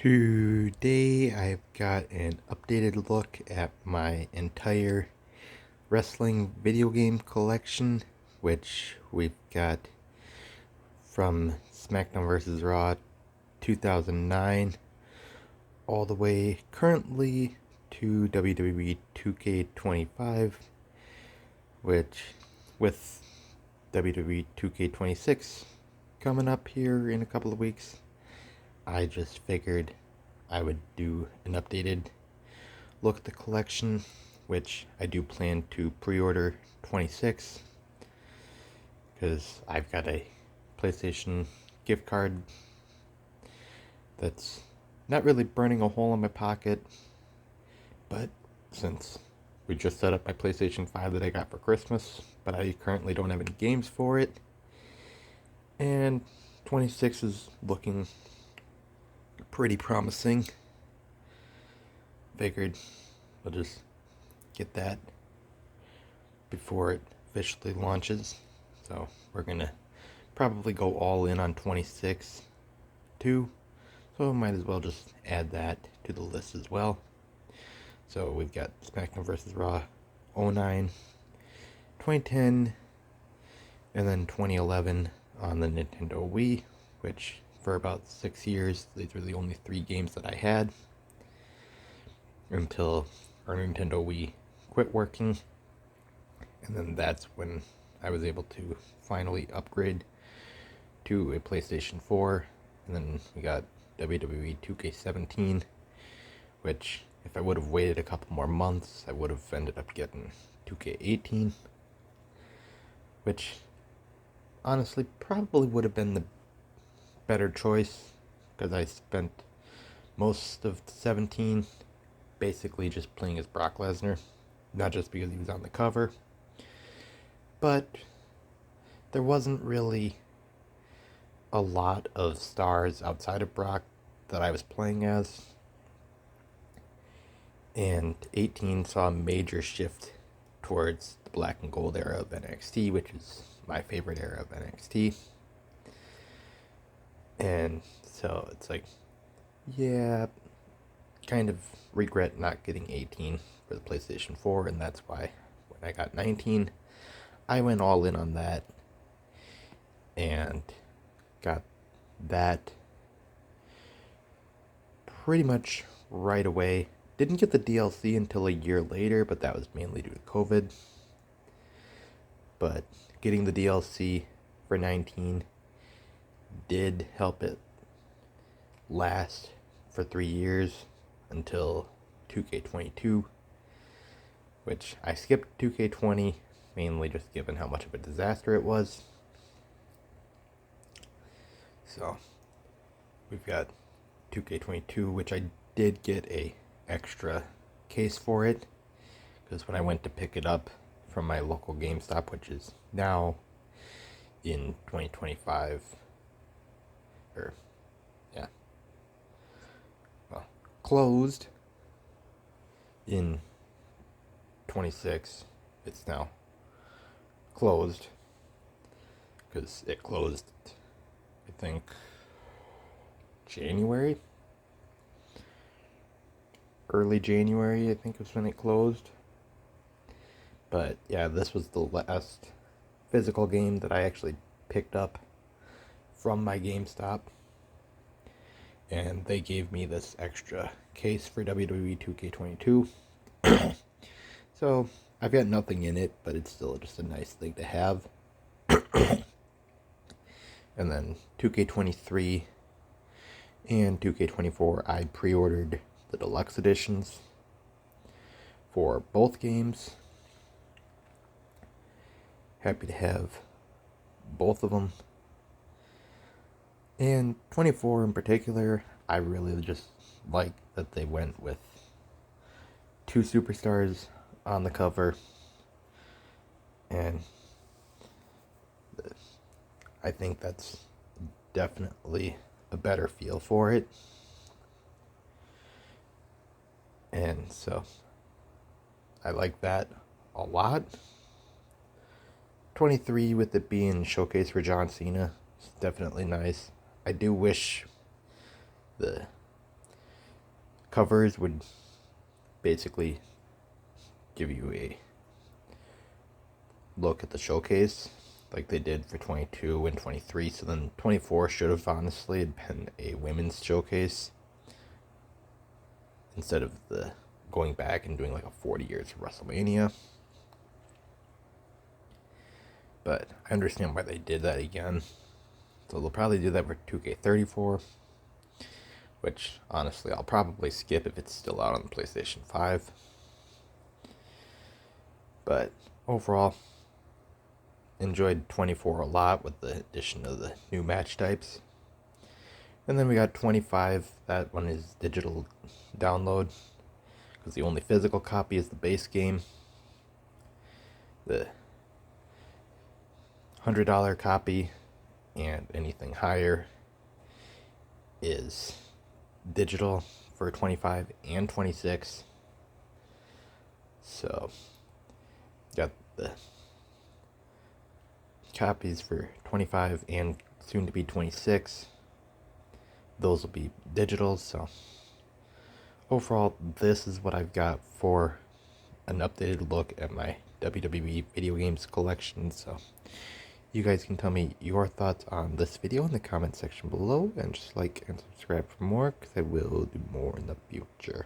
Today I've got an updated look at my entire wrestling video game collection, which we've got from SmackDown vs. Raw 2009 all the way currently to WWE 2K25, which with WWE 2K26 coming up here in a couple of weeks, I just figured I would do an updated look at the collection, which I do plan to pre-order 26 because I've got a PlayStation gift card that's not really burning a hole in my pocket, but since we just set up my PlayStation 5 that I got for Christmas, but I currently don't have any games for it, and 26 is looking pretty promising. Figured we'll just get that before it officially launches. So we're gonna probably go all in on 26 too. So I might as well just add that to the list as well. So we've got SmackDown vs. Raw 09, 2010, and then 2011 on the Nintendo Wii, which for about 6 years, these were the only 3 games that I had until our Nintendo Wii quit working. And then that's when I was able to finally upgrade to a PlayStation 4. And then we got WWE 2K17, which if I would have waited a couple more months, I would have ended up getting 2K18, which honestly probably would have been the better choice, because I spent most of 17 basically just playing as Brock Lesnar, not just because he was on the cover, but there wasn't really a lot of stars outside of Brock that I was playing as, and 18 saw a major shift towards the black and gold era of NXT, which is my favorite era of NXT. And so it's like, yeah, kind of regret not getting 18 for the PlayStation 4, and that's why when I got 19, I went all in on that and got that pretty much right away. Didn't get the DLC until a year later, but that was mainly due to COVID. But getting the DLC for 19 did help it last for 3 years until 2K22, which I skipped 2K20 mainly just given how much of a disaster it was. So we've got 2K22, which I did get a extra case for it, because when I went to pick it up from my local GameStop, which is now in 2025, or yeah, well, closed in 26. It's now closed because it closed, I think, January, early January, I think was when it closed. But yeah, this was the last physical game that I actually picked up from my GameStop, and they gave me this extra case for WWE 2K22. So I've got nothing in it, but it's still just a nice thing to have. And then 2K23 and 2K24, I pre-ordered the deluxe editions for both games. Happy to have both of them. And 24 in particular, I really just like that they went with 2 superstars on the cover, and I think that's definitely a better feel for it. And so I like that a lot. 23 with it being showcase for John Cena is definitely nice. I do wish the covers would basically give you a look at the showcase like they did for 22 and 23. So then 24 should have honestly been a women's showcase instead of the going back and doing like a 40 years of WrestleMania. But I understand why they did that again. So they'll probably do that for 2K34, which honestly I'll probably skip if it's still out on the PlayStation 5. But overall, enjoyed 24 a lot with the addition of the new match types. And then we got 25, that one is digital download, because the only physical copy is the base game. The $100 copy and anything higher is digital for 25 and 26. So got the copies for 25 and soon to be 26. Those will be digital. So overall, this is what I've got for an updated look at my WWE video games collection. So you guys can tell me your thoughts on this video in the comment section below, and just like and subscribe for more, because I will do more in the future.